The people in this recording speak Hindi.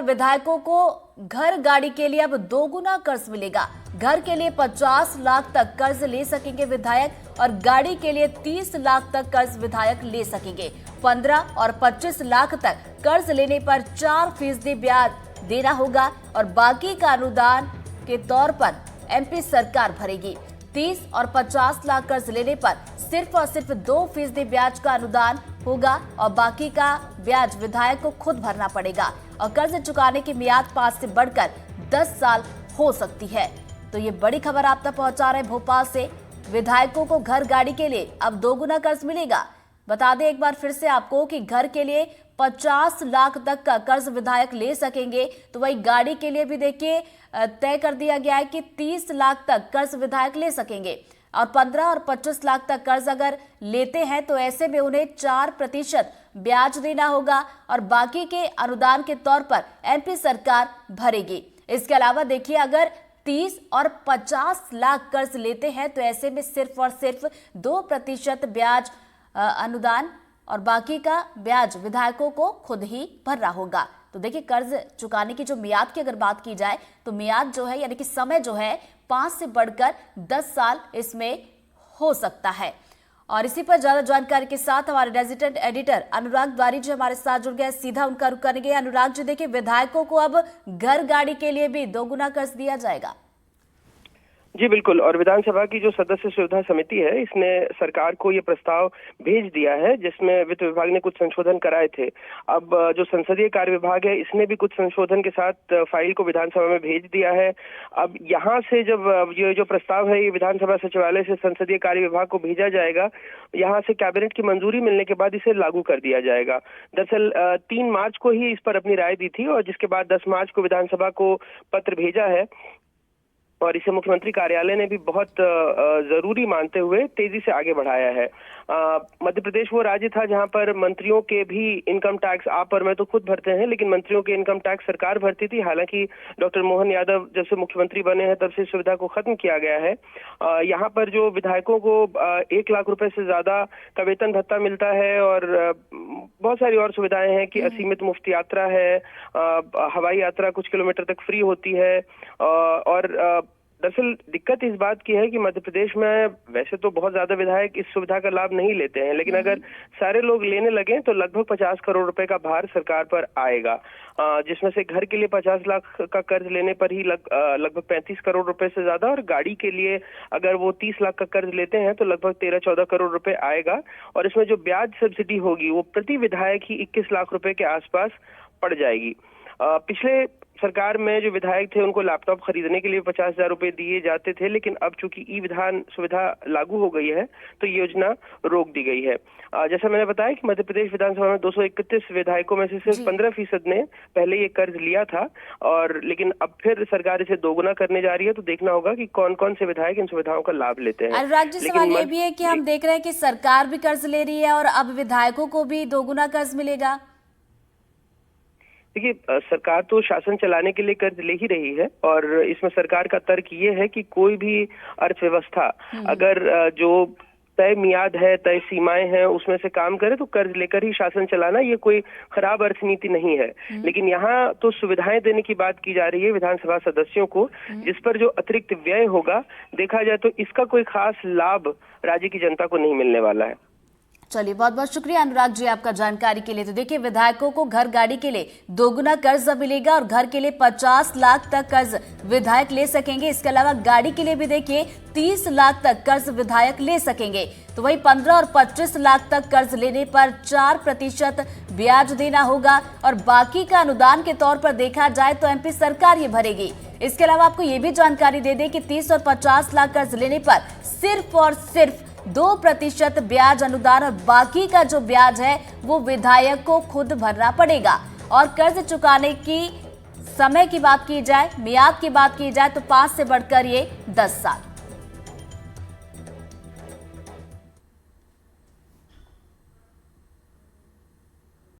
विधायकों को घर गाड़ी के लिए अब दोगुना कर्ज मिलेगा। घर के लिए 50 लाख तक कर्ज ले सकेंगे विधायक और गाड़ी के लिए 30 लाख तक कर्ज विधायक ले सकेंगे। 15 और 25 लाख तक कर्ज लेने पर 4% ब्याज देना होगा और बाकी का अनुदान के तौर पर एमपी सरकार भरेगी। 30 और 50 लाख कर्ज लेने पर सिर्फ और सिर्फ 2% ब्याज का अनुदान होगा और बाकी का ब्याज विधायक को खुद भरना पड़ेगा और कर्ज चुकाने की मियाद 5 से बढ़कर 10 साल हो सकती है। तो ये बड़ी खबर आप तक पहुंचा रहे भोपाल से। विधायकों को घर गाड़ी के लिए अब दोगुना कर्ज मिलेगा। बता दें एक बार फिर से आपको कि घर के लिए 50 लाख तक का कर्ज विधायक ले सकेंगे, तो वही गाड़ी के लिए भी देखिए तय कर दिया गया है कि 30 लाख तक कर्ज विधायक ले सकेंगे और 15 और 25 लाख तक कर्ज अगर लेते हैं तो ऐसे में उन्हें 4% ब्याज देना होगा और बाकी के अनुदान के तौर पर एमपी सरकार भरेगी। इसके अलावा देखिए अगर 30 और 50 लाख कर्ज लेते हैं तो ऐसे में सिर्फ और सिर्फ 2% ब्याज अनुदान और बाकी का ब्याज विधायकों को खुद ही भरना होगा। तो देखिए कर्ज चुकाने की जो मियाद की अगर बात की जाए तो मियाद जो है यानी कि समय जो है 5 से बढ़कर 10 साल इसमें हो सकता है। और इसी पर ज्यादा जानकारी के साथ हमारे रेजिडेंट एडिटर अनुराग द्वारी जी हमारे साथ जुड़ गए। सीधा उनका रुख करेंगे। अनुराग जी देखिए विधायकों को अब घर गाड़ी के लिए भी दोगुना कर्ज दिया जाएगा। जी बिल्कुल, और विधानसभा की जो सदस्य सुविधा समिति है इसने सरकार को ये प्रस्ताव भेज दिया है जिसमें वित्त विभाग ने कुछ संशोधन कराए थे। अब जो संसदीय कार्य विभाग है इसने भी कुछ संशोधन के साथ फाइल को विधानसभा में भेज दिया है। अब यहाँ से जब ये जो प्रस्ताव है ये विधानसभा सचिवालय से संसदीय कार्य विभाग को भेजा जाएगा, यहाँ से कैबिनेट की मंजूरी मिलने के बाद इसे लागू कर दिया जाएगा। दरअसल 3 मार्च को ही इस पर अपनी राय दी थी और जिसके बाद 10 मार्च को विधानसभा को पत्र भेजा है और इसे मुख्यमंत्री कार्यालय ने भी बहुत जरूरी मानते हुए तेजी से आगे बढ़ाया है। मध्य प्रदेश वो राज्य था जहां पर मंत्रियों के भी इनकम टैक्स आप और मैं तो खुद भरते हैं, लेकिन मंत्रियों के इनकम टैक्स सरकार भरती थी। हालांकि डॉक्टर मोहन यादव जब से मुख्यमंत्री बने हैं तब से सुविधा को खत्म किया गया है। यहाँ पर जो विधायकों को 1 लाख रुपए से ज्यादा का वेतन भत्ता मिलता है और बहुत सारी और सुविधाएं हैं कि असीमित मुफ्त यात्रा है, हवाई यात्रा कुछ किलोमीटर तक फ्री होती है। और दरअसल दिक्कत इस बात की है कि मध्य प्रदेश में वैसे तो बहुत ज्यादा विधायक इस सुविधा का लाभ नहीं लेते हैं, लेकिन अगर सारे लोग लेने लगे तो लगभग 50 करोड़ रुपए का भार सरकार पर आएगा, जिसमें से घर के लिए 50 लाख का कर्ज लेने पर ही लगभग 35 करोड़ रुपए से ज्यादा और गाड़ी के लिए अगर वो 30 लाख का कर्ज लेते हैं तो लगभग 13-14 करोड़ रुपए आएगा। और इसमें जो ब्याज सब्सिडी होगी वो प्रति विधायक ही 21 लाख रुपए के आसपास पड़ जाएगी। पिछले सरकार में जो विधायक थे उनको लैपटॉप खरीदने के लिए 50,000 रुपए दिए जाते थे, लेकिन अब चूंकि ई विधान सुविधा लागू हो गई है तो ये योजना रोक दी गई है। जैसा मैंने बताया कि मध्य प्रदेश विधानसभा में 231 विधायकों में से सिर्फ 15% ने पहले ये कर्ज लिया था और लेकिन अब फिर सरकार इसे दोगुना करने जा रही है। तो देखना होगा कि कौन कौन से विधायक इन सुविधाओं का लाभ लेते हैं। अनुराग जी सवाल ये भी है कि हम देख रहे हैं कि सरकार भी कर्ज ले रही है और अब विधायकों को भी दोगुना कर्ज मिलेगा। देखिए सरकार तो शासन चलाने के लिए कर्ज ले ही रही है और इसमें सरकार का तर्क ये है कि कोई भी अर्थव्यवस्था अगर जो तय मियाद है, तय सीमाएं हैं उसमें से काम करे तो कर्ज लेकर ही शासन चलाना ये कोई खराब अर्थनीति नहीं है। लेकिन यहाँ तो सुविधाएं देने की बात की जा रही है विधानसभा सदस्यों को, जिस पर जो अतिरिक्त व्यय होगा देखा जाए तो इसका कोई खास लाभ राज्य की जनता को नहीं मिलने वाला है। चलिए बहुत बहुत शुक्रिया अनुराग जी आपका जानकारी के लिए। तो देखिए विधायकों को घर गाड़ी के लिए दोगुना कर्ज मिलेगा और घर के लिए 50 लाख तक कर्ज विधायक ले सकेंगे। इसके अलावा गाड़ी के लिए भी देखिए 30 लाख तक कर्ज विधायक ले सकेंगे। तो वही 15 और 25 लाख तक कर्ज लेने पर 4% ब्याज देना होगा और बाकी का अनुदान के तौर पर देखा जाए तो एमपी सरकार ये भरेगी। इसके अलावा आपको ये भी जानकारी दे दें कि 30 और 50 लाख कर्ज लेने पर सिर्फ और सिर्फ 2% ब्याज अनुदान और बाकी का जो ब्याज है वो विधायक को खुद भरना पड़ेगा। और कर्ज चुकाने की समय की बात की जाए, मियाद की बात की जाए तो 5 से बढ़कर ये 10 साल।